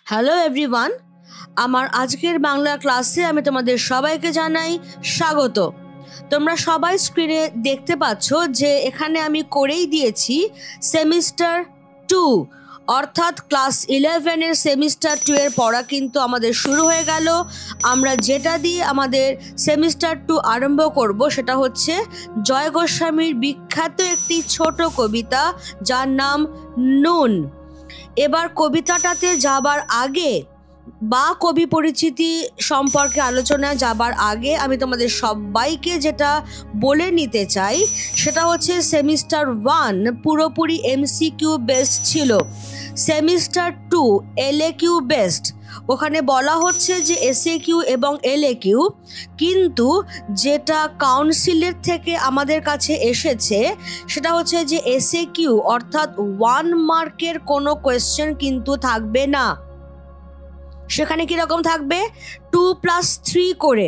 Hello everyone, আমার আজকের বাংলা ক্লাসে আমি তোমাদের সবাইকে জানাই স্বাগত। তোমরা সবাই স্ক্রিনে দেখতে পাচ্ছ যে এখানে আমি করেই দিয়েছি সেমিস্টার 2, অর্থাৎ ক্লাস 11-এর সেমিস্টার 2 এর পড়া কিন্তু আমাদের শুরু হয়ে গেল। আমরা যেটা দিয়ে আমাদের সেমিস্টার 2 আরম্ভ করব সেটা হচ্ছে জয় গোস্বামীর বিখ্যাত একটি ছোট কবিতা যার নাম নুন। এবার কবিতাটাতে যাবার আগে বা কবি পরিচিতি সম্পর্কে আলোচনায় যাবার আগে আমি তোমাদের সবাইকে যেটা বলে নিতে চাই সেটা হচ্ছে সেমিস্টার 1 পুরোপুরি এমসিকিউ বেসড ছিল, সেমিস্টার 2 এলএকিউ বেসড। ওখানে বলা হচ্ছে যে এসএকিউ এবং এলএকিউ, কিন্তু যেটা কাউন্সিলের থেকে আমাদের কাছে এসেছে সেটা হচ্ছে যে এসএকিউ অর্থাৎ 1 মার্কের কোনো কোয়েশ্চেন কিন্তু থাকবে না। সেখানে কীরকম থাকবে, 2+3 করে,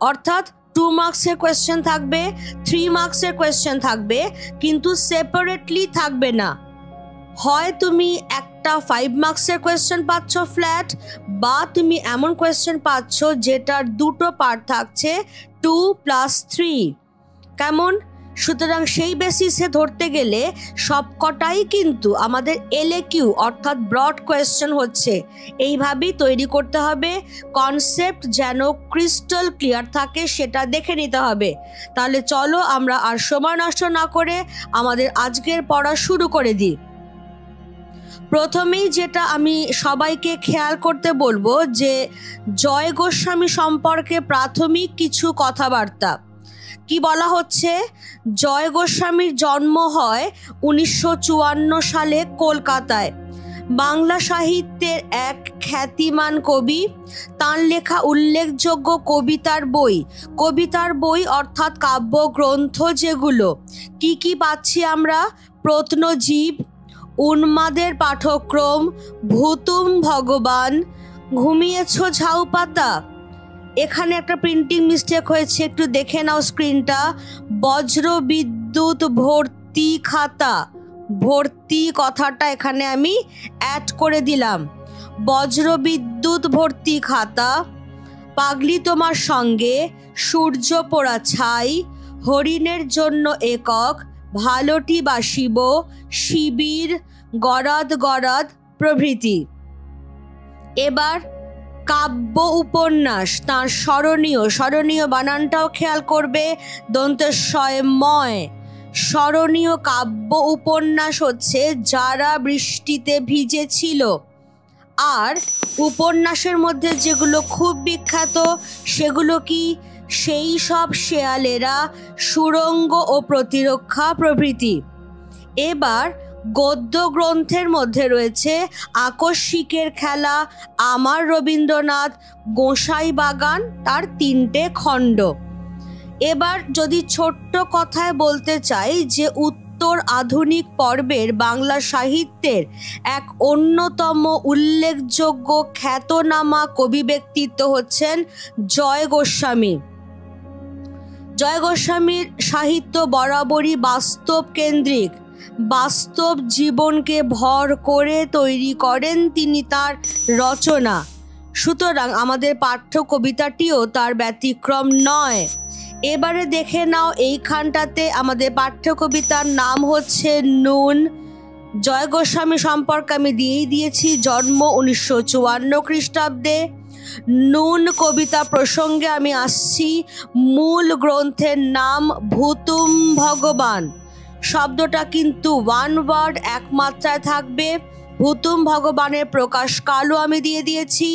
অর্থাৎ 2 মার্কসের কোয়েশ্চেন থাকবে, 3 মার্কসের কোয়েশ্চেন থাকবে, কিন্তু সেপারেটলি থাকবে না। হয় তুমি একটা 5 মার্কসের কোয়েশ্চেন পাচ্ছ ফ্ল্যাট, বা তুমি এমন কোয়েশ্চেন পাচ্ছ যেটার দুটো পার্ট থাকছে 2+3। কেমন? সুতরাং সেই বেসিসে ধরতে গেলে সবকটাই কিন্তু আমাদের এলএকিউ অর্থাৎ ব্রড কোয়েশ্চেন হচ্ছে। এইভাবেই তৈরি করতে হবে, কনসেপ্ট যেন ক্রিস্টাল ক্লিয়ার থাকে সেটা দেখে নিতে হবে। তাহলে চলো আমরা আর সময় নষ্ট না করে আমাদের আজকের পড়া শুরু করে দিই। প্রথমেই যেটা আমি সবাইকে খেয়াল করতে বলবো যে জয় গোস্বামী সম্পর্কে প্রাথমিক কিছু কথাবার্তা। কি বলা হচ্ছে, জয় গোস্বামীর জন্ম হয় 1954 সালে কলকাতায়। বাংলা সাহিত্যের এক খ্যাতিমান কবি, তাঁর লেখা উল্লেখযোগ্য কবিতার বই অর্থাৎ কাব্যগ্রন্থ যেগুলো কি কি পাচ্ছি আমরা, প্রত্নজীব, উন্মাদের পাঠক্রম, ভুতুম ভগবান, ঘুমিয়েছ ঝাউ পাতা। এখানে একটা প্রিন্টিং মিস্টেক হয়েছে, একটু দেখে নাও স্ক্রিনটা। বজ্র বিদ্যুৎ ভর্তি খাতা, ভর্তি কথাটা এখানে আমি অ্যাড করে দিলাম। বজ্র বিদ্যুৎ ভর্তি খাতা, পাগলি তোমার সঙ্গে, সূর্য পোড়া ছাই, হরিণের জন্য একক, ভালোটি বাসিব, শিবির, গরাদ গরাদ প্রভৃতি। এবার কাব্য উপন্যাস, তাঁর স্মরণীয় বানানটাও খেয়াল করবে, দন্তেশ্বয়ময়। স্মরণীয় কাব্য উপন্যাস হচ্ছে যারা বৃষ্টিতে ভিজেছিল। আর উপন্যাসের মধ্যে যেগুলো খুব বিখ্যাত সেগুলো কি, সেই সব শেয়ালেরা, সুরঙ্গ ও প্রতিরক্ষা প্রভৃতি। এবার গদ্য গ্রন্থের মধ্যে রয়েছে আকস্মিকের খেলা, আমার রবীন্দ্রনাথ, গোসাই বাগান, তার 3টে খণ্ড। এবার যদি ছোট্ট কথায় বলতে চাই যে উত্তর আধুনিক পর্বের বাংলা সাহিত্যের এক অন্যতম উল্লেখযোগ্য খ্যাতনামা কবি ব্যক্তিত্ব হচ্ছেন জয় গোস্বামী। জয় গোস্বামীর সাহিত্য বরাবরই বাস্তব কেন্দ্রিক, বাস্তব জীবনকে ভর করে তৈরি করেন তিনি তার রচনা। সুতরাং আমাদের পাঠ্য কবিতাটিও তার ব্যতিক্রম নয়। এবারে দেখে নাও, এইখানটাতে আমাদের পাঠ্য কবিতার নাম হচ্ছে নুন। জয় গোস্বামী সম্পর্কে আমি দিয়েই দিয়েছি, জন্ম 1954 খ্রিস্টাব্দে। নুন কবিতা প্রসঙ্গে আমি আসছি। মূল গ্রন্থের নাম ভুতুম ভগবান। শব্দটা কিন্তু 1 ওয়ার্ড, এক মাত্রায় থাকবে। ভুতুম ভগবানের প্রকাশ কালও আমি দিয়ে দিয়েছি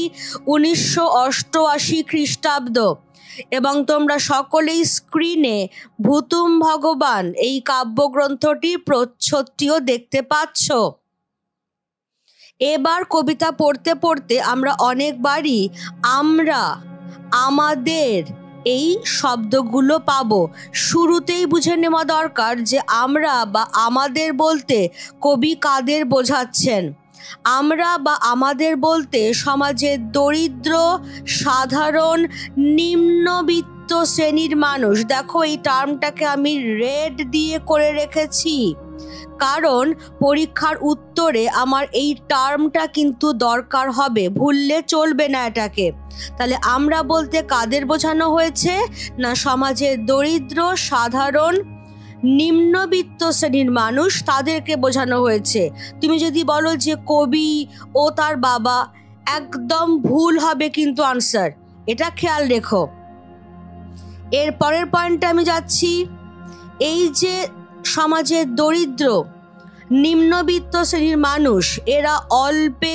1988 খ্রিস্টাব্দ। এবং তোমরা সকলেই স্ক্রিনে ভুতুম ভগবান এই কাব্যগ্রন্থটির প্রচ্ছদটিও দেখতে পাচ্ছ। এবার কবিতা পড়তে পড়তে আমরা অনেকবারই আমরা, আমাদের এই শব্দগুলো পাবো। শুরুতেই বুঝে নেওয়া দরকার যে আমরা বা আমাদের বলতে কবি কাদের বোঝাচ্ছেন। আমরা বা আমাদের বলতে সমাজের দরিদ্র, সাধারণ, নিম্নবিত্ত শ্রেণীর মানুষ। দেখো এই টার্মটাকে আমি রেড দিয়ে করে রেখেছি, কারণ পরীক্ষার উত্তরে আমার এই টার্মটা কিন্তু দরকার হবে, ভুললে চলবে না এটাকে। তাহলে আমরা বলতে কাদের বোঝানো হয়েছে? না, সমাজের দরিদ্র, সাধারণ, নিম্নবিত্ত শ্রেণীর মানুষ, তাদেরকে বোঝানো হয়েছে। তুমি যদি বলো যে কবি ও তার বাবা, একদম ভুল হবে কিন্তু আনসার, এটা খেয়াল রেখো। এর পরের পয়েন্টে আমি যাচ্ছি। এই যে সমাজের দরিদ্র, নিম্নবিত্ত শ্রেণীর মানুষ, এরা অল্পে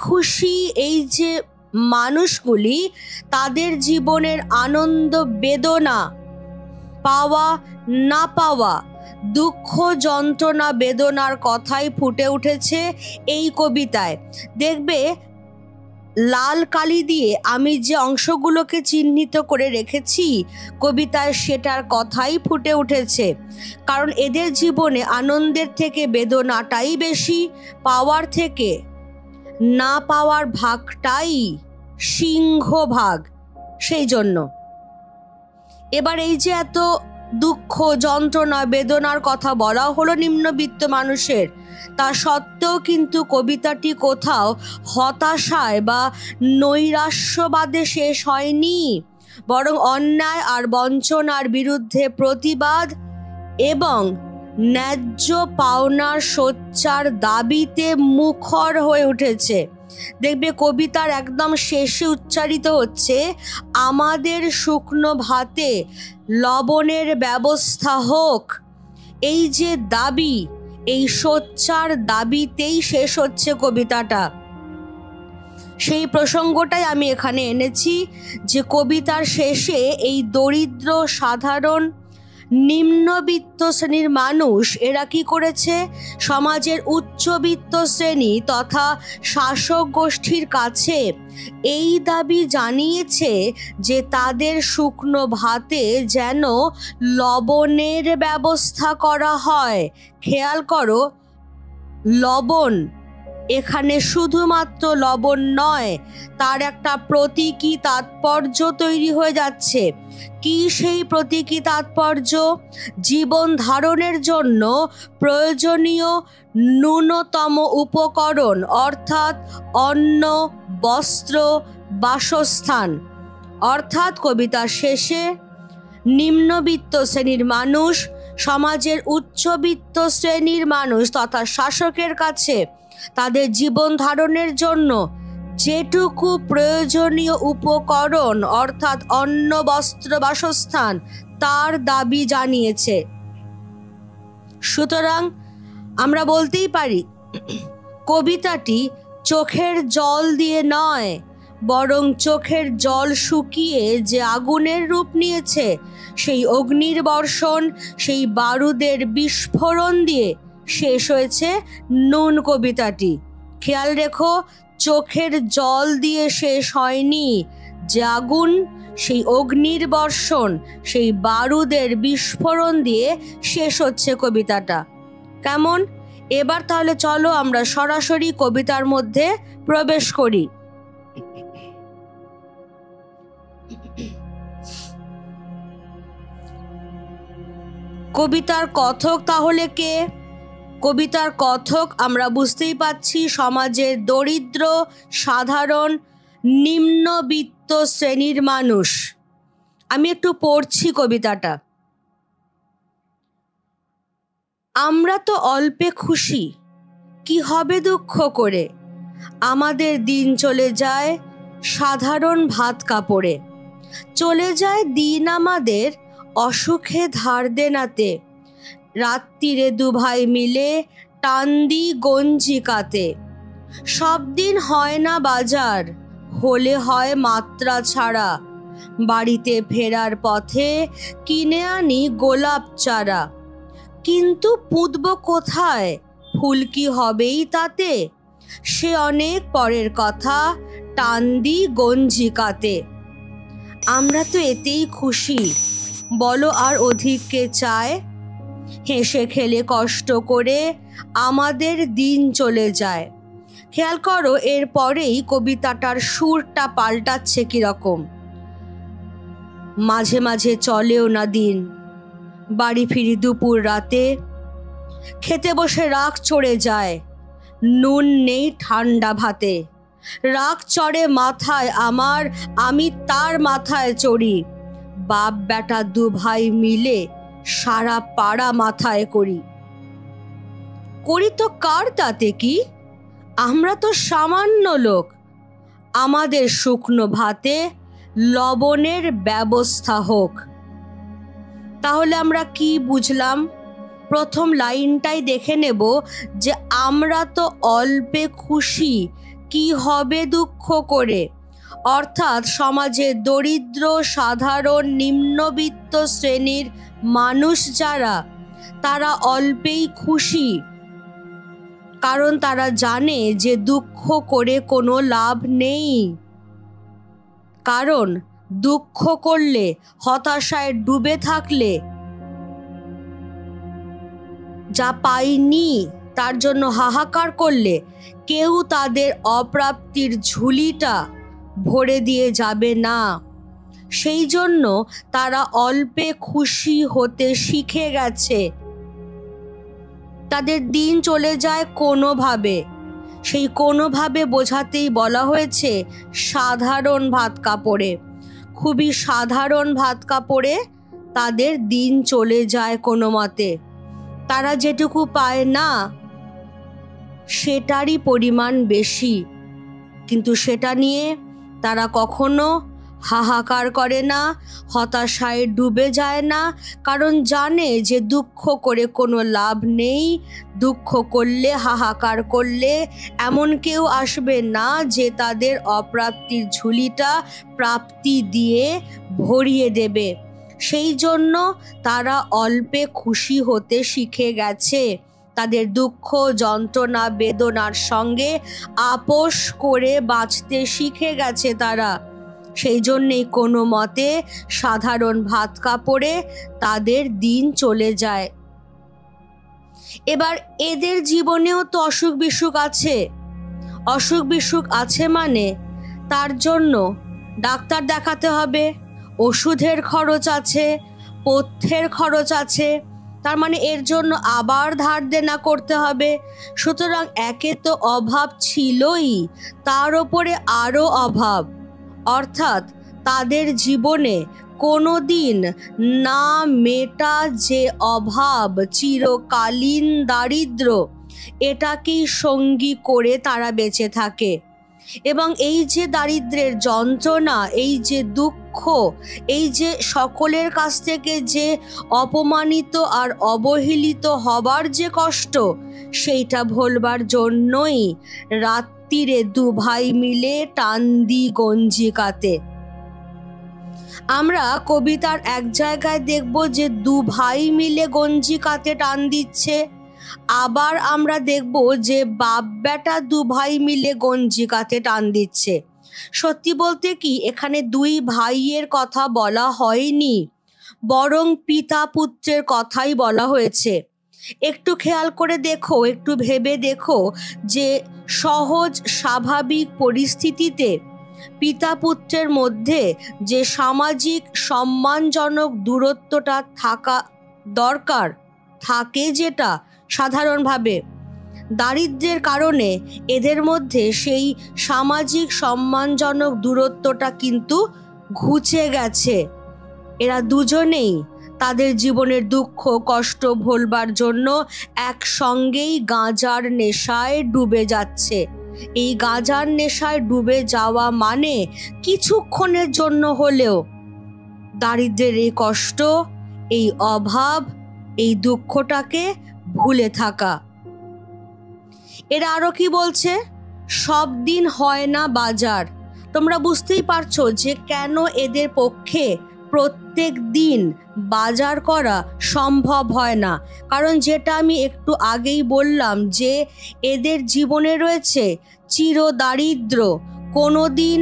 খুশি। এই যে মানুষগুলি, তাদের জীবনের আনন্দ বেদনা, পাওয়া না পাওয়া, দুঃখ যন্ত্রণা বেদনার কথাই ফুটে উঠেছে এই কবিতায়। দেখবে লাল কালি দিয়ে আমি যে অংশগুলোকে চিহ্নিত করে রেখেছি কবিতায়, সেটার কথাই ফুটে উঠেছে। কারণ এদের জীবনে আনন্দের থেকে বেদনাটাই বেশি, পাওয়ার থেকে না পাওয়ার ভাগটাই সিংহভাগ। সেই জন্য এবার এই যে এত দুঃখ যন্ত্রণা বেদনার কথা বলা হলো নিম্নবিত্ত মানুষের, তা সত্ত্বেও কিন্তু কবিতাটি কোথাও হতাশায় বা নৈরাশ্যবাদে শেষ হয়নি, বরং অন্যায় আর বঞ্চনার বিরুদ্ধে প্রতিবাদ এবং ন্যায্য পাওনার সোচ্চার দাবিতে মুখর হয়ে উঠেছে। দেখবে কবিতার একদম শেষে উচ্চারিত হচ্ছে, আমাদের শুকনো ভাতে লবণের ব্যবস্থা হোক। এই যে দাবি, এই সোচ্চার দাবিতেই শেষ হচ্ছে কবিতাটা। সেই প্রসঙ্গটাই আমি এখানে এনেছি যে কবিতার শেষে এই দরিদ্র, সাধারণ, নিম্নবিত্ত শ্রেণীর মানুষ এরা কি করেছে? সমাজের উচ্চবিত্ত শ্রেণী তথা শাসক গোষ্ঠীর কাছে এই দাবি জানিয়েছে যে তাদের শুকনো ভাতে যেন লবণের ব্যবস্থা করা হয়। খেয়াল করো, লবণ এখানে শুধুমাত্র লবণ নয়, তার একটা প্রতীকী তাৎপর্য তৈরি হয়ে যাচ্ছে। কি সেই প্রতীকী তাৎপর্য? জীবন ধারণের জন্য প্রয়োজনীয় ন্যূনতম উপকরণ, অর্থাৎ অন্ন, বস্ত্র, বাসস্থান। অর্থাৎ কবিতার শেষে নিম্নবিত্ত শ্রেণীর মানুষ সমাজের উচ্চবিত্ত শ্রেণীর মানুষ তথা শাসকের কাছে তাদের জীবন ধারণের জন্য যেটুকু প্রয়োজনীয় উপকরণ, অর্থাৎ অন্ন, বস্ত্র, বাসস্থান, তার দাবি জানিয়েছে। সুতরাং আমরা বলতেই পারি কবিতাটি চোখের জল দিয়ে নয়, বরং চোখের জল শুকিয়ে যে আগুনের রূপ নিয়েছে, সেই অগ্নির বর্ষণ, সেই বারুদের বিস্ফোরণ দিয়ে শেষ হয়েছে নুন কবিতাটি। খেয়াল রেখো, চোখের জল দিয়ে শেষ হয়নি, যে আগুন, সেই অগ্নির বর্ষণ, সেই বারুদের বিস্ফোরণ দিয়ে শেষ হচ্ছে কবিতাটা। কেমন? এবার তাহলে চলো আমরা সরাসরি কবিতার মধ্যে প্রবেশ করি। কবিতার কথক তাহলে কে? কবিতার কথক আমরা বুঝতেই পাচ্ছি সমাজের দরিদ্র, সাধারণ, নিম্নবিত্ত শ্রেণীর মানুষ। আমি একটু পড়ছি কবিতাটা। আমরা তো অল্পে খুশি, কি হবে দুঃখ করে, আমাদের দিন চলে যায় সাধারণ ভাত কাপড়ে, চলে যায় দিন আমাদের অসুখে ধার দেনাতে, রাত্রিরে দুভাই মিলে টান্দি গঞ্জিকাতে, সব দিন হয় না বাজার, হলে হয় মাত্রা ছাড়া, বাড়িতে ফেরার পথে কিনে আনি গোলাপ চারা, কিন্তু পুঁতব কোথায়, ফুল কি হবেই তাতে, সে অনেক পরের কথা, টান্দি গঞ্জিকাতে। আমরা তো এতেই খুশি, বলো আর অধিক কে চায়, হেসে খেলে কষ্ট করে আমাদের দিন চলে যায়। খেয়াল করো, এরপরেই কবিতাটার সুরটা পাল্টাচ্ছে কিরকম। মাঝে মাঝে চলেও না দিন, বাড়ি ফিরি দুপুর রাতে, খেতে বসে রাগ চড়ে যায়, নুন নেই ঠান্ডা ভাতে। রাগ চড়ে মাথায় আমার, আমি তার মাথায় চড়ি। বাপ বেটা দু ভাই মিলে সারা পাড়া মাথায় করি। করি তো কার তাতে কি, আমরা তো সামান্য লোক। আমাদের শুকনো ভাতে লবণের ব্যবস্থা হোক। তাহলে আমরা কি বুঝলাম? প্রথম লাইনটাই দেখে নেব যে আমরা তো অল্পে খুশি, কি হবে দুঃখ করে। অর্থাৎ সমাজে দরিদ্র, সাধারণ, নিম্নবিত্ত শ্রেণীর মানুষ যারা, তারা অল্পেই খুশি, কারণ তারা জানে যে দুঃখ করে কোনো লাভ নেই। কারণ দুঃখ করলে, হতাশায় ডুবে থাকলে, যা পাইনি তার জন্য হাহাকার করলে কেউ তাদের অপ্রাপ্তির ঝুলিটা ভরে দিয়ে যাবে না। সেই জন্য তারা অল্পে খুশি হতে শিখে গেছে। তাদের দিন চলে যায় কোনোভাবে। সেই কোনোভাবে বোঝাতেই বলা হয়েছে সাধারণ ভাত কাপড়ে। খুবই সাধারণ ভাত কাপড়ে তাদের দিন চলে যায় কোনো মতে। তারা যেটুকু পায় না সেটারই পরিমাণ বেশি, কিন্তু সেটা নিয়ে তারা কখনো হাহাকার করে না, হতাশায় ডুবে যায় না, কারণ জানে যে দুঃখ করে কোনো লাভ নেই। দুঃখ করলে, হাহাকার করলে এমন কেউ আসবে না যে তাদের অপ্রাপ্তির ঝুলিটা প্রাপ্তি দিয়ে ভরিয়ে দেবে। সেই জন্য তারা অল্পে খুশি হতে শিখে গেছে। তাদের দুঃখ, যন্ত্রণা, বেদনার সঙ্গে আপোষ করে বাঁচতে শিখে গেছে তারা। সেই জন্যেই কোনো মতে সাধারণ ভাত কাপড়ে তাদের দিন চলে যায়। এবার এদের জীবনেও তো অসুখ বিসুখ আছে। অসুখ বিসুখ আছে মানে তার জন্য ডাক্তার দেখাতে হবে, ওষুধের খরচ আছে, পথ্যের খরচ আছে। তার মানে এর জন্য আবার ধার দেনা করতে হবে। সুতরাং একে তো অভাব ছিলই, তার ওপরে আরও অভাব। অর্থাৎ তাদের জীবনে কোনো দিন না মেটা যে অভাব, চিরকালীন দারিদ্র্য, এটাকেই সঙ্গী করে তারা বেঁচে থাকে। এবং এই যে দারিদ্র্যের যন্ত্রণা, এই যে দুঃখ, এই যে সকলের কাছ থেকে যে অপমানিত আর অবহেলিত হবার যে কষ্ট, সেইটা ভোলবার জন্যই রাত্রিরে দু ভাই মিলে টান দি গঞ্জিকাতে। আমরা কবিতার এক জায়গায় দেখব যে দু ভাই মিলে গঞ্জিকাতে টান দিচ্ছে, আবার আমরা দেখব যে বাপ বেটা দু ভাই মিলে গঞ্জিকাতে টান দিচ্ছে। সত্যি বলতে কি এখানে দুই ভাইয়ের কথা বলা হয়নি, বরং পিতা পুত্রের কথাই বলা হয়েছে। একটু খেয়াল করে দেখো, একটু ভেবে দেখো যে সহজ স্বাভাবিক পরিস্থিতিতে পিতা পুত্রের মধ্যে যে সামাজিক সম্মানজনক দূরত্বটা থাকা দরকার, থাকে যেটা সাধারণভাবে, দারিদ্র্যের কারণে এদের মধ্যে সেই সামাজিক সম্মানজনক দূরত্বটা কিন্তু ঘুচে গেছে। এরা দুজনেই তাদের জীবনের দুঃখ কষ্ট ভোলবার জন্য একসঙ্গেই গাঁজার নেশায় ডুবে যাচ্ছে। এই গাঁজার নেশায় ডুবে যাওয়া মানে কিছুক্ষণের জন্য হলেও দারিদ্র্যের এই কষ্ট, এই অভাব, এই দুঃখটাকে ভুলে থাকা। এরা আরো কি বলছে, সব দিন হয় না বাজার। তোমরা বুঝতেই পারছো যে কেন এদের পক্ষে প্রত্যেক দিন বাজার করা সম্ভব হয় না। কারণ যেটা আমি একটু আগেই বললাম যে এদের জীবনে রয়েছে চিরদারিদ্র্য, কোনো দিন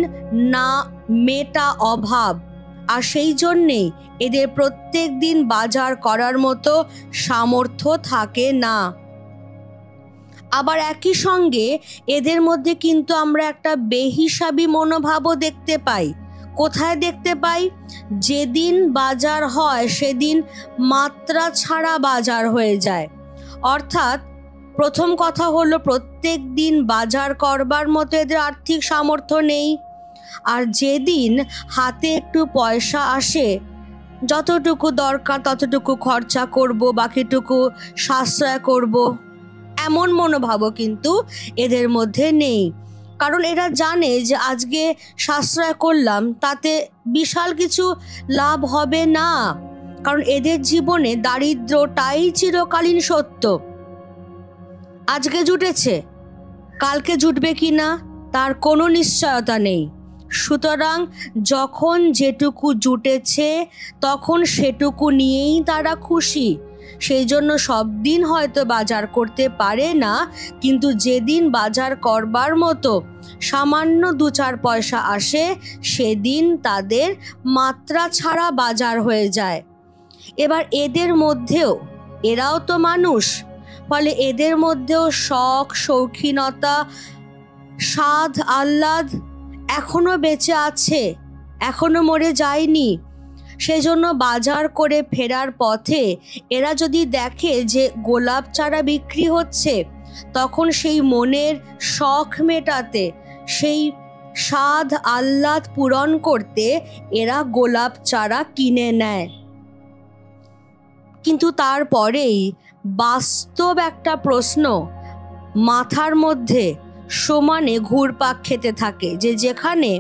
না মেটা অভাব, আর সেই জন্যেই এদের প্রত্যেক দিন বাজার করার মতো সামর্থ্য থাকে না। আবার একই সঙ্গে এদের মধ্যে কিন্তু আমরা একটা বেহিসাবি মনোভাবও দেখতে পাই। কোথায় দেখতে পাই? যেদিন বাজার হয় সেদিন মাত্রা ছাড়া বাজার হয়ে যায়। অর্থাৎ প্রথম কথা হলো, প্রত্যেক দিন বাজার করবার মতো এদের আর্থিক সামর্থ্য নেই। আর যেদিন হাতে একটু পয়সা আসে, যতটুকু দরকার ততটুকু খরচা করব, বাকিটুকু সাশ্রয় করব, এমন মনোভাবও কিন্তু এদের মধ্যে নেই। কারণ এরা জানে যে আজকে সাশ্রয় করলাম তাতে বিশাল কিছু লাভ হবে না, কারণ এদের জীবনে দারিদ্রটাই চিরকালীন সত্য। আজকে জুটেছে, কালকে জুটবে কি না তার কোনো নিশ্চয়তা নেই। সুতরাং যখন যেটুকু জুটেছে তখন সেটুকু নিয়েই তারা খুশি। সেই জন্য সব দিন হয়তো বাজার করতে পারে না, কিন্তু যেদিন বাজার করবার মতো সামান্য 2-4 পয়সা আসে, সেদিন তাদের মাত্রা ছাড়া বাজার হয়ে যায়। এবার এদের মধ্যেও, এরাও তো মানুষ, ফলে এদের মধ্যেও শখ, শৌখিনতা, স্বাদ, আহ্লাদ এখনো বেঁচে আছে, এখনো মরে যায়নি। সেই জন্য বাজার করে ফেরার পথে এরা যদি দেখে যে গোলাপ চারা বিক্রি হচ্ছে, তখন সেই মনের শখ মেটাতে, সেই স্বাদ আহ্লাদ পূরণ করতে এরা গোলাপ চারা কিনে নেয়। কিন্তু তারপরেই বাস্তব একটা প্রশ্ন মাথার মধ্যে সমানে ঘুরপাক খেতে থাকে, যে যেখানে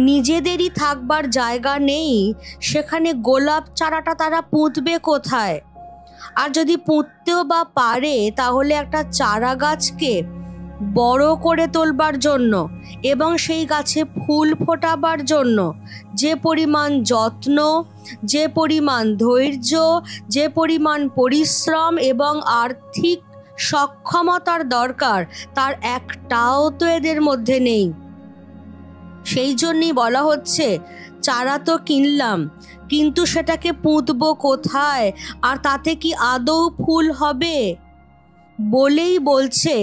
নিজেদেরই থাকবার জায়গা নেই, সেখানে গোলাপ চারাটা তারা পুঁতবে কোথায়? আর যদি পুঁততেও বা পারে, তাহলে একটা চারা গাছকে বড় করে তোলবার জন্য এবং সেই গাছে ফুল ফোটাবার জন্য যে পরিমাণ যত্ন, যে পরিমাণ ধৈর্য, যে পরিমাণ পরিশ্রম এবং আর্থিক সক্ষমতার দরকার, তার একটাও তো এদের মধ্যে নেই। সেই জন্যই বলা হচ্ছে, চারা তো কিনলাম, কিন্তু সেটাকে পুঁতবো কোথায়, আর তাতে কি আদৌ ফুল হবে? বলেই বলছে,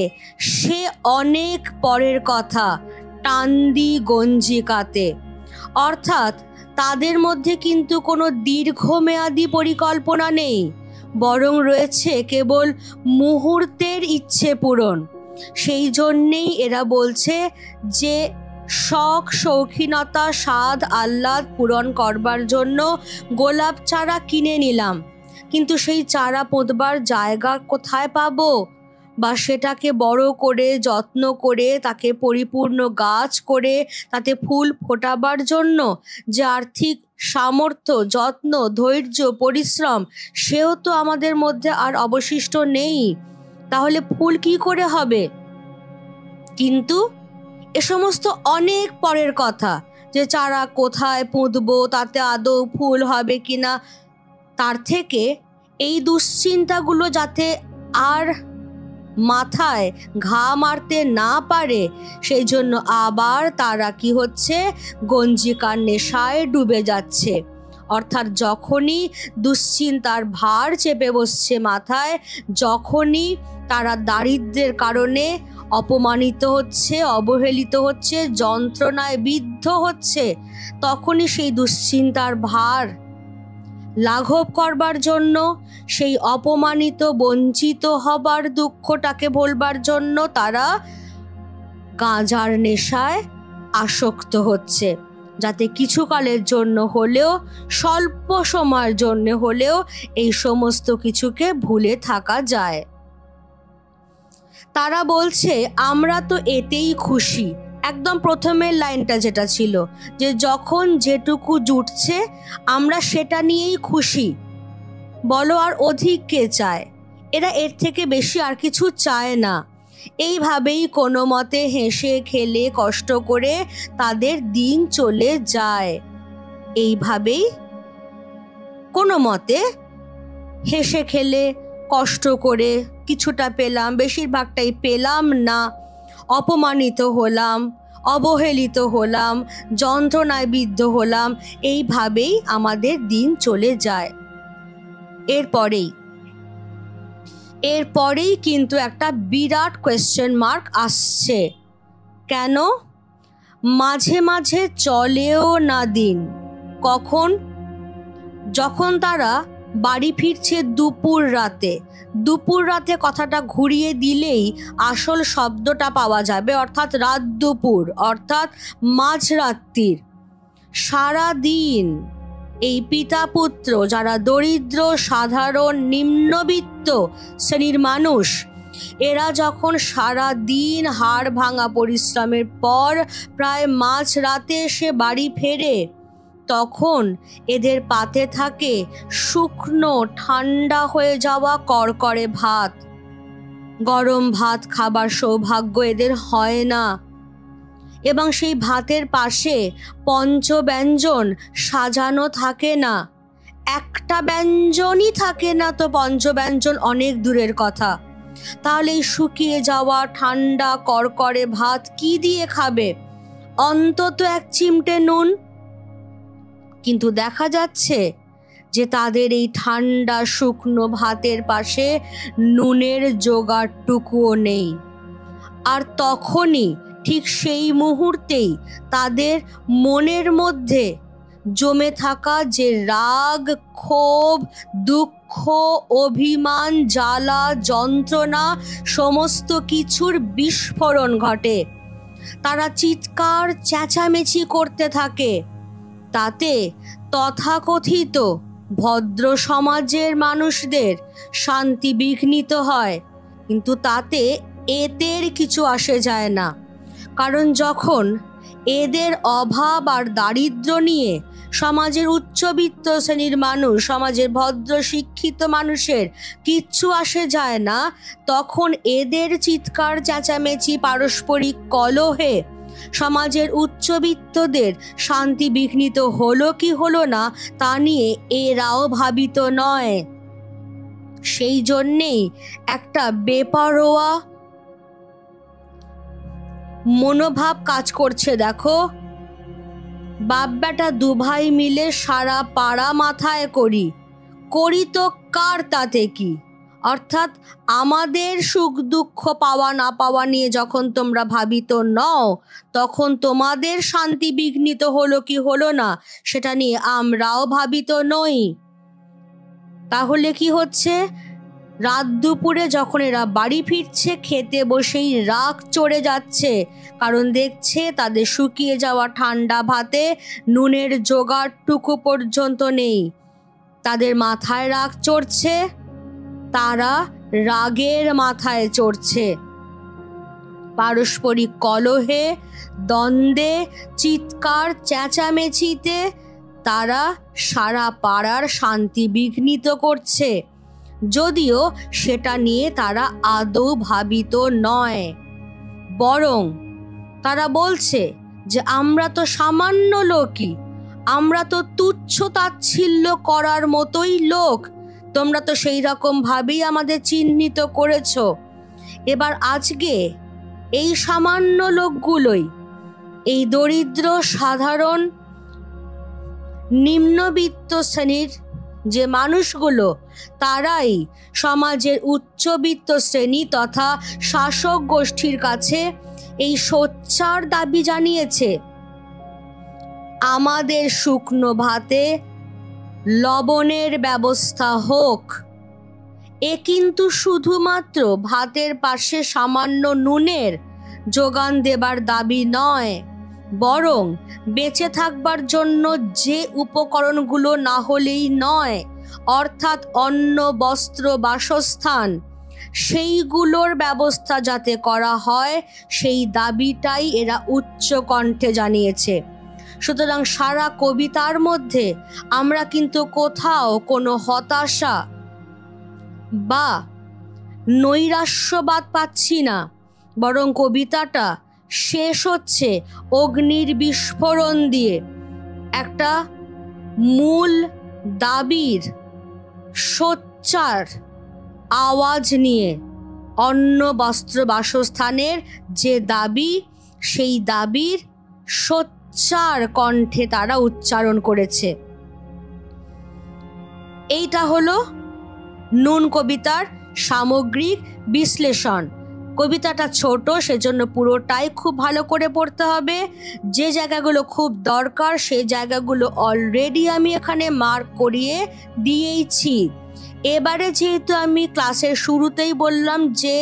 সে অনেক পরের কথা, টান্দি গঞ্জিকাতে। অর্থাৎ তাদের মধ্যে কিন্তু কোনো দীর্ঘমেয়াদী পরিকল্পনা নেই, বরং রয়েছে কেবল মুহূর্তের ইচ্ছে পূরণ। সেই জন্যেই এরা বলছে যে শখ, শৌখিনতা, স্বাদ, আহ্লাদ পূরণ করবার জন্য গোলাপ চারা কিনে নিলাম, কিন্তু সেই চারা পোঁতবার জায়গা কোথায় পাবো? বা সেটাকে বড় করে, যত্ন করে, তাকে পরিপূর্ণ গাছ করে তাতে ফুল ফোটাবার জন্য যে আর্থিক সামর্থ্য, যত্ন, ধৈর্য, পরিশ্রম, সেও তো আমাদের মধ্যে আর অবশিষ্ট নেই। তাহলে ফুল কি করে হবে? কিন্তু এ সমস্ত অনেক পরের কথা, যে চারা কোথায় পুঁতবো, তাতে আদৌ ফুল হবে কিনা, তার থেকে এই দুশ্চিন্তাগুলো যাতে আর মাথায় ঘা মারতে না পারে, সেই জন্য আবার তারা কি হচ্ছে, গঞ্জিকার নেশায় ডুবে যাচ্ছে। অর্থাৎ যখনই দুশ্চিন্তার ভার চেপে বসছে মাথায়, যখনই তারা দারিদ্র্যের কারণে অপমানিত হচ্ছে, অবহেলিত হচ্ছে, যন্ত্রণায় বিদ্ধ হচ্ছে, তখনই সেই দুশ্চিন্তার ভার লাঘব করবার জন্য, সেই অপমানিত, বঞ্চিত হবার দুঃখটাকে ভোলবার জন্য তারা গাঁজার নেশায় আসক্ত হচ্ছে, যাতে কিছুকালের জন্য হলেও, স্বল্প সময়ের জন্য হলেও এই সমস্ত কিছুকে ভুলে থাকা যায়। তারা বলছে, আমরা তো এতেই খুশি। একদম প্রথমের লাইনটা যেটা ছিল, যে যখন যেটুকু জুটছে আমরা সেটা নিয়েই খুশি, বলো আর অধিক কে চায়? এরা এর থেকে বেশি আর কিছু চায় না। এইভাবেই কোনো মতে হেসে খেলে কষ্ট করে তাদের দিন চলে যায়। এইভাবেই কোনো মতে হেসে খেলে কষ্ট করে কিছুটা পেলাম, বেশিরভাগটাই পেলাম না, অপমানিত হলাম, অবহেলিত হলাম, যন্ত্রণায় বিদ্ধ হলাম, এইভাবেই আমাদের দিন চলে যায়। এরপরেই কিন্তু একটা বিরাট কোয়েশ্চেন মার্ক আসছে। কেন? মাঝে মাঝে চলেও না দিন। কখন? যখন তারা বাড়ি ফিরছে দুপুর রাতে। দুপুর রাতে কথাটা ঘুরিয়ে দিলেই আসল শব্দটা পাওয়া যাবে, অর্থাৎ রাত দুপুর, অর্থাৎ মাঝরাত্রির। সারা দিন এই পিতা পুত্র যারা দরিদ্র, সাধারণ, নিম্নবিত্ত শ্রেণীর মানুষ, এরা যখন সারা দিন হাড় ভাঙা পরিশ্রমের পর প্রায় মাঝরাতে এসে বাড়ি ফেরে, তখন এদের পাতে থাকে শুকনো ঠান্ডা হয়ে যাওয়া কড়কড়ে ভাত। গরম ভাত খাবার সৌভাগ্য এদের হয় না, এবং সেই ভাতের পাশে পঞ্চব্যঞ্জন সাজানো থাকে না। একটা ব্যঞ্জনই থাকে না, তো পঞ্চব্যঞ্জন অনেক দূরের কথা। তাহলে এই শুকিয়ে যাওয়া ঠান্ডা কড়কড়ে ভাত কি দিয়ে খাবে? অন্তত এক চিমটে নুন। কিন্তু দেখা যাচ্ছে যে তাদের এই ঠান্ডা শুকনো ভাতের পাশে নুনের জোগাড়টুকুও নেই। আর তখনই, ঠিক সেই মুহূর্তেই তাদের মনের মধ্যে জমে থাকা যে রাগ, ক্ষোভ, দুঃখ, অভিমান, জ্বালা, যন্ত্রণা, সমস্ত কিছুর বিস্ফোরণ ঘটে। তারা চিৎকার চেঁচামেচি করতে থাকে। তাতে তথাকথিত ভদ্র সমাজের মানুষদের শান্তি বিঘ্নিত হয়, কিন্তু তাতে এদের কিছু আসে যায় না। কারণ যখন এদের অভাব আর দারিদ্র্য নিয়ে সমাজের উচ্চবিত্ত শ্রেণীর মানুষ, সমাজের ভদ্র শিক্ষিত মানুষের কিচ্ছু আসে যায় না, তখন এদের চিৎকার চেঁচামেচি, পারস্পরিক কলহে সমাজের উচ্চবিত্তদের শান্তি বিঘ্নিত হলো কি হলো না তা নিয়ে এরাও ভাবিত নয়। সেই জন্যেই একটা বেপরোয়া মনোভাব কাজ করছে। দেখো, বাপ বেটা দুভাই মিলে সারা পাড়া মাথায় করি তো কার তাতে কি? অর্থাৎ আমাদের সুখ দুঃখ পাওয়া না পাওয়া নিয়ে যখন তোমরা ভাবিত নও, তখন তোমাদের শান্তি বিঘ্নিত হলো কি হলো না সেটা নিয়ে আমরাও ভাবিত নই। তাহলে কি হচ্ছে? রাত দুপুরে যখন এরা বাড়ি ফিরছে, খেতে বসেই রাগ চড়ে যাচ্ছে, কারণ দেখছে তাদের শুকিয়ে যাওয়া ঠান্ডা ভাতে নুনের জোগাড়টুকু পর্যন্ত নেই। তাদের মাথায় রাগ চড়ছে, তারা রাগের মাথায় চড়ছে। পারস্পরিক কলহে, দ্বন্দ্বে, চিৎকার চেঁচামেচিতে তারা সারা পাড়ার শান্তি বিঘ্নিত করছে, যদিও সেটা নিয়ে তারা আদৌ ভাবিত নয়। বরং তারা বলছে যে আমরা তো সামান্য লোকই, আমরা তো তুচ্ছ তাচ্ছিল্য করার মতোই লোক, তোমরা তো সেই রকম ভাবেই আমাদের চিহ্নিত করেছ। এবার আজকে এই সামান্য লোকগুলোই, এই দরিদ্র, সাধারণ, নিম্নবিত্ত শ্রেণীর যে মানুষগুলো, তারাই সমাজের উচ্চবিত্ত শ্রেণী তথা শাসক গোষ্ঠীর কাছে এই সোচ্চার দাবি জানিয়েছে, আমাদের শুকনো ভাতে লবণের ব্যবস্থা হোক। এ কিন্তু শুধুমাত্র ভাতের পাশে সামান্য নুনের যোগান দেবার দাবি নয়, বরং বেঁচে থাকবার জন্য যে উপকরণগুলো না হলেই নয়, অর্থাৎ অন্ন, বস্ত্র, বাসস্থান, সেইগুলোর ব্যবস্থা যাতে করা হয় সেই দাবিটাই এরা উচ্চ কণ্ঠে জানিয়েছে। সুতরাং সারা কবিতার মধ্যে আমরা কিন্তু কোথাও কোনো হতাশা বা নৈরাশ্যবাদ পাচ্ছি না, বরং কবিতাটা শেষ হচ্ছে অগ্নির বিস্ফোরণ দিয়ে, একটা মূল দাবির সোচ্চার আওয়াজ নিয়ে। অন্ন, বস্ত্র, বাসস্থানের যে দাবি, সেই দাবির সোচ্চার কণ্ঠে তারা উচ্চারণ করেছে। এইটা হলো নুন কবিতার সামগ্রিক বিশ্লেষণ। কবিতাটা ছোট, সেজন্য পুরোটাই খুব ভালো করে পড়তে হবে। যে জায়গাগুলো খুব দরকার সেই জায়গাগুলো অলরেডি আমি এখানে মার্ক করিয়ে দিয়েইছি। এবারে যেহেতু আমি ক্লাসের শুরুতেই বললাম যে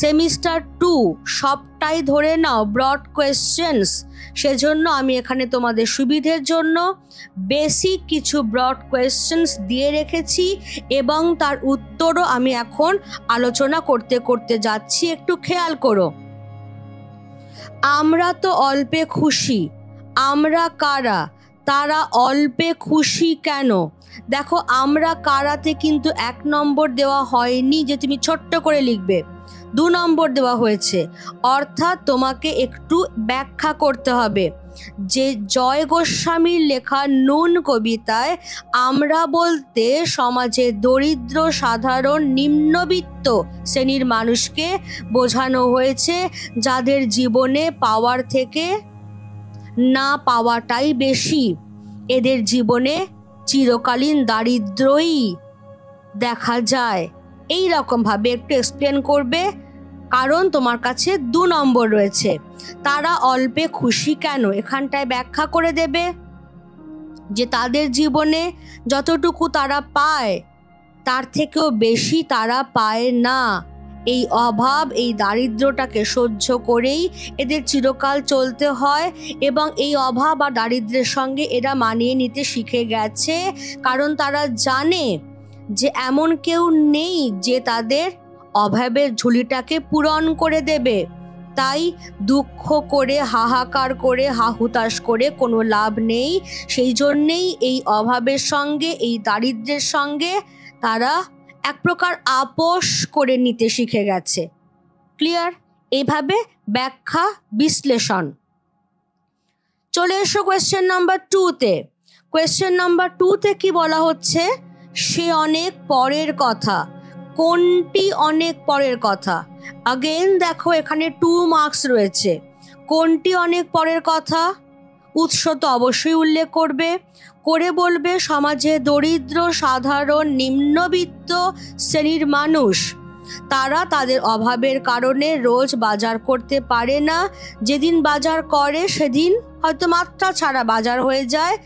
সেমিস্টার 2 সবটাই ধরে নাও ব্রড কোয়েশ্চেন্স, সেজন্য আমি এখানে তোমাদের সুবিধের জন্য বেসিক কিছু ব্রড কোয়েশ্চেন্স দিয়ে রেখেছি এবং তার উত্তরও আমি এখন আলোচনা করতে করতে যাচ্ছি। একটু খেয়াল করো। আমরা তো অল্পে খুশি, আমরা কারা, তারা অল্পে খুশি কেন? দেখো, আমরা কারাতে কিন্তু 1 নম্বর দেওয়া হয়নি যে তুমি ছোট্ট করে লিখবে, 2 নম্বর দেওয়া হয়েছে। অর্থাৎ তোমাকে একটু ব্যাখ্যা করতে হবে যে জয় গোস্বামীর লেখা নুন কবিতায় আমরা বলতে সমাজে দরিদ্র, সাধারণ, নিম্নবিত্ত শ্রেণীর মানুষকে বোঝানো হয়েছে, যাদের জীবনে পাওয়ার থেকে না পাওয়াটাই বেশি। এদের জীবনে চিরকালীন দারিদ্রই দেখা যায়। এই রকম ভাবে একটু এক্সপ্লেন করবে, কারণ তোমার কাছে 2 নম্বর রয়েছে। তারা অল্পে খুশি কেন, এখানটায় ব্যাখ্যা করে দেবে যে তাদের জীবনে যতটুকু তারা পায় তার থেকেও বেশি তারা পায় না। এই অভাব, এই দারিদ্রটাকে সহ্য করেই এদের চিরকাল চলতে হয় এবং এই অভাব আর দারিদ্র্যের সঙ্গে এরা মানিয়ে নিতে শিখে গেছে, কারণ তারা জানে যে এমন কেউ নেই যে তাদের অভাবের ঝুলিটাকে পূরণ করে দেবে। তাই দুঃখ করে, হাহাকার করে, হাহুতাশ করে কোনো লাভ নেই। সেই জন্যেই এই অভাবের সঙ্গে, এই দারিদ্র্যের সঙ্গে তারা এক প্রকার আপোষ করে নিতে শিখে গেছে। ক্লিয়ার? এইভাবে ব্যাখ্যা বিশ্লেষণ। চলে এসো কোয়েশ্চেন নাম্বার 2-তে। কোয়েশ্চেন নাম্বার 2-তে কি বলা হচ্ছে? সে অনেক পরের কথা। কোনটি অনেক পরের কথা? अगेन দেখো এখানে 2 মার্কস রয়েছে। কোনটি অনেক পরের কথা? উৎস তো অবশ্যই উল্লেখ করবে, করে বলবে সমাজে দরিদ্র, সাধারণ, নিম্নবিত্ত শ্রেণীর মানুষ, তারা তাদের অভাবের কারণে রোজ বাজার করতে পারে না। যেদিন বাজার করে সেদিন হয়তো মাত্রা ছাড়া বাজার হয়ে যায়।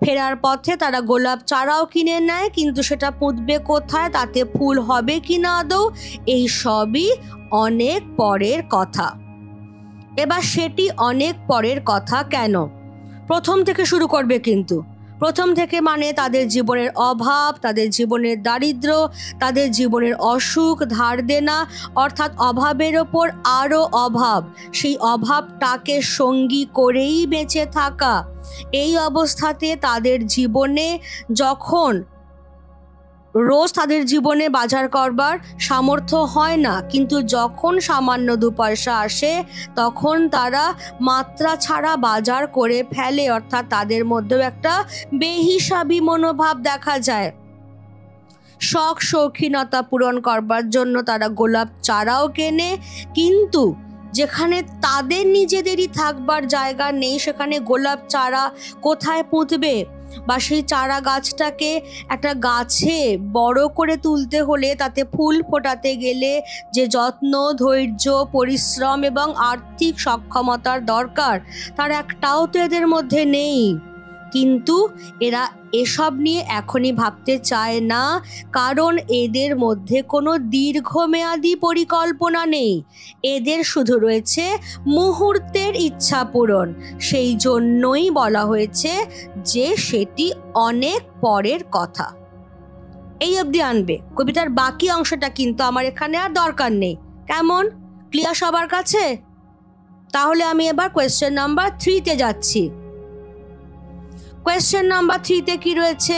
ফেরার পথে তারা গোলাপ চারাও কিনে নেয়, কিন্তু সেটা পুঁতবে কোথায়, তাতে ফুল হবে কি না আদৌ, এই সবই অনেক পরের কথা। এবার সেটি অনেক পরের কথা কেন? প্রথম থেকে শুরু করবে, কিন্তু প্রথম থেকে মানে তাদের জীবনের অভাব, তাদের জীবনের দারিদ্র, তাদের জীবনের অসুখ, ধার দেনা, অর্থাৎ অভাবের ওপর আরও অভাব, সেই অভাবটাকে সঙ্গী করেই বেঁচে থাকা। এই অবস্থাতে তাদের জীবনে যখন রোজ তাদের জীবনে বাজার করবার সামর্থ্য হয় না, কিন্তু যখন সামান্য 2 পয়সা আসে তখন তারা মাত্রা ছাড়া বাজার করে ফেলে, অর্থাৎ তাদের মধ্যেও একটা বেহিসাবি মনোভাব দেখা যায়। শখ শৌখিনতা পূরণ করবার জন্য তারা গোলাপ চারাও কেনে, কিন্তু যেখানে তাদের নিজেদেরই থাকবার জায়গা নেই সেখানে গোলাপ চারা কোথায় পুঁতবে? বা সেই চারা গাছটাকে একটা গাছে বড় করে তুলতে হলে, তাতে ফুল ফোটাতে গেলে যে যত্ন, ধৈর্য, পরিশ্রম এবং আর্থিক সক্ষমতার দরকার, তার একটাও তো এদের মধ্যে নেই। কিন্তু এরা এসব নিয়ে এখনই ভাবতে চায় না, কারণ এদের মধ্যে কোনো দীর্ঘমেয়াদী পরিকল্পনা নেই। এদের শুধু রয়েছে মুহূর্তের ইচ্ছা পূরণ। সেই জন্যই বলা হয়েছে যে সেটি অনেক পরের কথা। এই অবধি আনবে। কবিতার বাকি অংশটা কিন্তু আমার এখানে আর দরকার নেই। কেমন? ক্লিয়ার সবার কাছে? তাহলে আমি এবার কোয়েশ্চেন নাম্বার 3-তে যাচ্ছি। কোয়েশ্চেন নাম্বার 3-তে কি রয়েছে?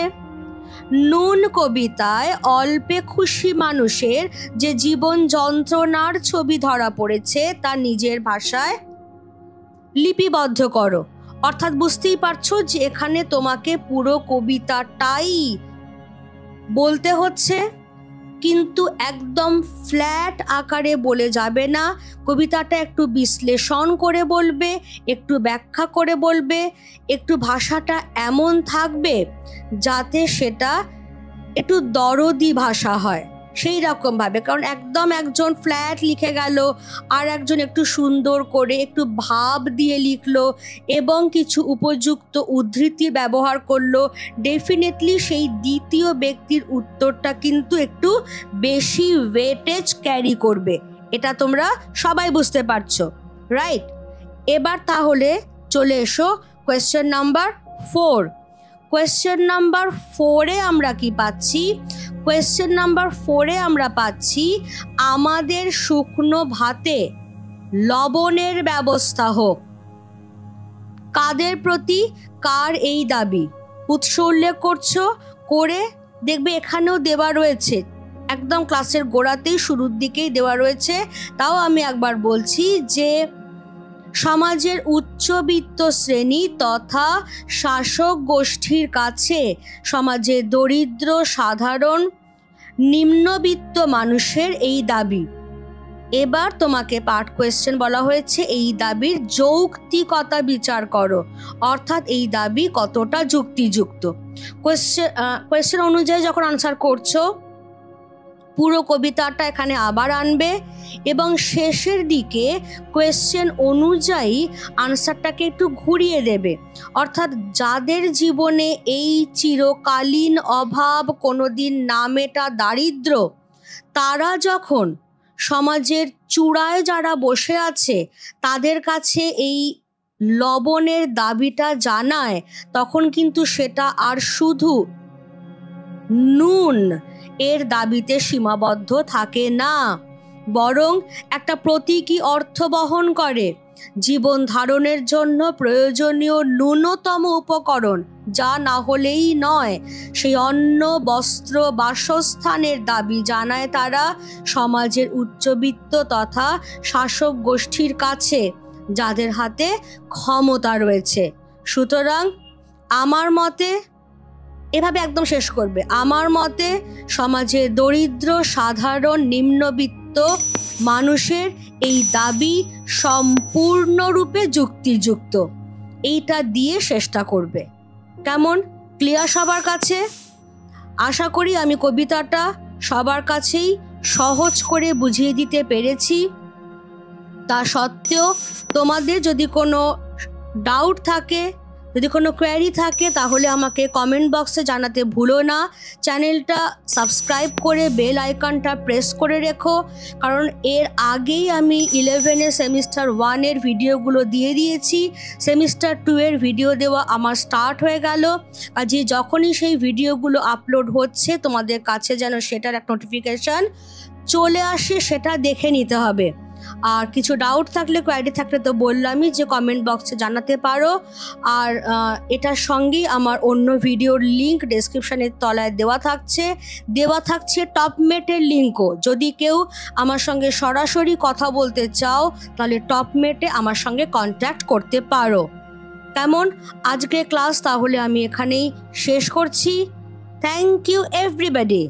নুন কবিতায় অল্পে খুশি মানুষের যে জীবন যন্ত্রণার ছবি ধরা পড়েছে তা নিজের ভাষায় লিপিবদ্ধ করো। অর্থাৎ বুঝতেই পারছো যে এখানে তোমাকে পুরো কবিতাটাই বলতে হচ্ছে, কিন্তু একদম ফ্ল্যাট আকারে বলে যাবে না। কবিতাটা একটু বিশ্লেষণ করে বলবে, একটু ব্যাখ্যা করে বলবে, একটু ভাষাটা এমন থাকবে যাতে সেটা একটু দরদি ভাষা হয়। সেই রকমভাবে, কারণ একদম একজন ফ্ল্যাট লিখে গেল, আর একজন একটু সুন্দর করে একটু ভাব দিয়ে লিখলো এবং কিছু উপযুক্ত উদ্ধৃতি ব্যবহার করলো, ডেফিনেটলি সেই দ্বিতীয় ব্যক্তির উত্তরটা কিন্তু একটু বেশি ওয়েটেজ ক্যারি করবে। এটা তোমরা সবাই বুঝতে পারছো, রাইট? এবার তাহলে চলে এসো কোয়েশ্চেন নাম্বার 4। কোয়েশ্চেন নাম্বার 4-এ আমরা কি পাচ্ছি? কোয়েশ্চেন নাম্বার 4-এ আমরা পাচ্ছি আমাদের শুকনো ভাতে লবণের ব্যবস্থা হোক। কাদের প্রতি, কার এই দাবি? উৎস উল্লেখ করছো, করে দেখবে এখানেও দেওয়া রয়েছে, একদম ক্লাসের গোড়াতেই শুরুর দিকেই দেওয়া রয়েছে। তাও আমি একবার বলছি যে সমাজের উচ্চবিত্ত শ্রেণী তথা শাসক গোষ্ঠীর কাছে সমাজের দরিদ্র সাধারণ নিম্নবিত্ত মানুষের এই দাবি। এবার তোমাকে পার্ট কোয়েশ্চেন বলা হয়েছে এই দাবির যৌক্তিকতা বিচার করো, অর্থাৎ এই দাবি কতটা যুক্তিযুক্ত। কোয়েশ্চেন অনুযায়ী যখন আনসার করছো পুরো কবিতাটা এখানে আবার আনবে এবং শেষের দিকে কোয়েশ্চেন অনুযায়ী আনসারটাকে একটু ঘুরিয়ে দেবে। অর্থাৎ যাদের জীবনে এই চিরকালীন অভাব, কোনোদিন না মেটা দারিদ্র, তারা যখন সমাজের চূড়ায় যারা বসে আছে তাদের কাছে এই লবণের দাবিটা জানায়, তখন কিন্তু সেটা আর শুধু নুন এর দাবিতে সীমাবদ্ধ থাকে না, বরং একটা প্রতীকী অর্থ বহন করে। জীবন ধারণের জন্য প্রয়োজনীয় ন্যূনতম উপকরণ, যা না হলেই নয়, সেই অন্ন, বস্ত্র, বাসস্থানের দাবি জানায় তারা সমাজের উচ্চবিত্ত তথা শাসক গোষ্ঠীর কাছে, যাদের হাতে ক্ষমতা রয়েছে। সুতরাং আমার মতে, এভাবে একদম শেষ করবে, আমার মতে সমাজে দরিদ্র সাধারণ নিম্নবিত্ত মানুষের এই দাবি সম্পূর্ণরূপে যুক্তিযুক্ত। এইটা দিয়ে শেষটা করবে। কেমন? ক্লিয়ার সবার কাছে? আশা করি আমি কবিতাটা সবার কাছেই সহজ করে বুঝিয়ে দিতে পেরেছি। তা সত্ত্বেও তোমাদের যদি কোনো ডাউট থাকে, যদি কোনো কোয়েরি থাকে, তাহলে আমাকে কমেন্ট বক্সে জানাতে ভুলো না। চ্যানেলটা সাবস্ক্রাইব করে বেল আইকনটা প্রেস করে রেখো, কারণ এর আগেই আমি 11-এর সেমিস্টার 1-এর ভিডিওগুলো দিয়ে দিয়েছি। সেমিস্টার 2-এর ভিডিও দেওয়া আমার স্টার্ট হয়ে গেল। কাজে যখনই সেই ভিডিওগুলো আপলোড হচ্ছে তোমাদের কাছে যেন সেটার এক নোটিফিকেশান চলে আসে, সেটা দেখে নিতে হবে। আর কিছু ডাউট থাকলে, কোয়ারি থাকলে তো বললামই যে কমেন্ট বক্সে জানাতে পারো। আর এটার সঙ্গেই আমার অন্য ভিডিওর লিঙ্ক ডেসক্রিপশানের তলায় দেওয়া থাকছে টপমেটের লিঙ্কও। যদি কেউ আমার সঙ্গে সরাসরি কথা বলতে চাও তাহলে টপমেটে আমার সঙ্গে কন্ট্যাক্ট করতে পারো। কেমন? আজকে ক্লাস তাহলে আমি এখানেই শেষ করছি। Thank you everybody.